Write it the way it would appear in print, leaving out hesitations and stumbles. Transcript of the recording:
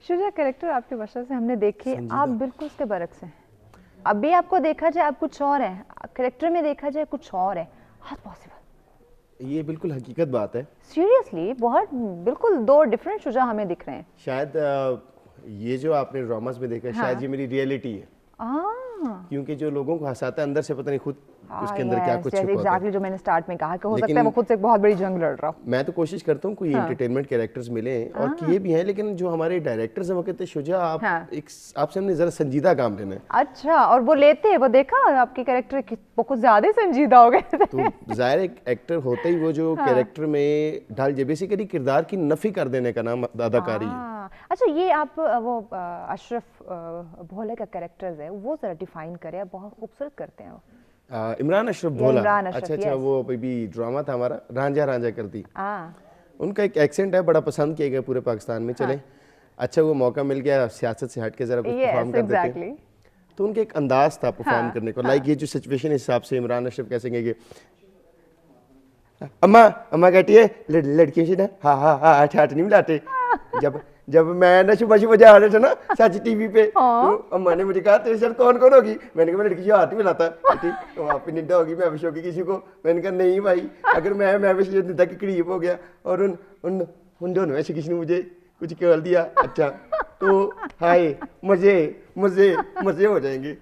Shuja character आपके बशर से हमने देखे, आप बिल्कुल उसके बरक्स हैं। अभी आपको देखा जाए आप कुछ और है, कैरेक्टर में देखा जाए कुछ और है। How possible? ये बिल्कुल हकीकत बात है। सीरियसली बहुत बिल्कुल दो डिफरेंट शुजा हमें दिख रहे हैं। शायद ये जो आपने ड्रामास में देखा, शायद ये मेरी रियलिटी है। क्योंकि जो लोगों को हंसाता है अंदर से पता नहीं खुद उसके अंदर क्या कुछ छुपा होता है। एग्जैक्टली जो मैंने स्टार्ट में कहा कि हो सकता है वो खुद से एक बहुत बड़ी जंग लड़ रहा हो। मैं तो कोशिश करता हूँ कोई एंटरटेनमेंट कैरेक्टर्स मिले और किए भी हैं, लेकिन जो हमारे डायरेक्टर्स हैं वो कहते हैं शुजा आप एक आपसे हमने जरा संजीदा काम लेना है। अच्छा, और वो लेते हैं, वो देखा आपके कैरेक्टर वो कुछ ज्यादा ही संजीदा हो गए थे। तो जाहिर एक एक्टर होता ही वो जो कैरेक्टर में ढल जाए, बेसिकली किरदार की नफी कर देने का नाम अदाकारी है। अच्छा, ये आप वो अशरफ भोले का कैरेक्टर्स है वो जरा डिफाइन करें, आप बहुत खूबसूरत करते हैं वो। इमरान अशरफ भोला। अच्छा, वो अभी ड्रामा था हमारा रांझा रांझा करती, उनका एक एक्सेंट है बड़ा पसंद किया गया पूरे पाकिस्तान में। चले अच्छा वो मौका मिल गया सियासत से हट के जरा कुछ परफॉर्म कर देते हैं, तो उनके एक अंदाज था परफॉर्म करने को। लाइक ये जो सिचुएशन हिसाब से इमरान अशरफ कैसे कहेंगे, अम्मा अम्मा कहती है लड़कियों से ना हाँ हाँ हाँ हाथ नहीं मिलाते। जब मैं ना सुबह सुबह जा रहा था ना सच टीवी पे, तो अम्मा ने मुझे कहा तेरे साथ कौन कौन होगी। मैंने कहा मैं लड़की से हाथ नहीं मिलाता। तो आप निड्डा होगी मैं विश होगी किसी को। मैंने कहा नहीं भाई, अगर मैं विश निड्डा के करीब हो गया और उन दोनों में से किसी ने मुझे कुछ कह दिया, अच्छा तो हाय मजे मजे मजे हो जाएंगे।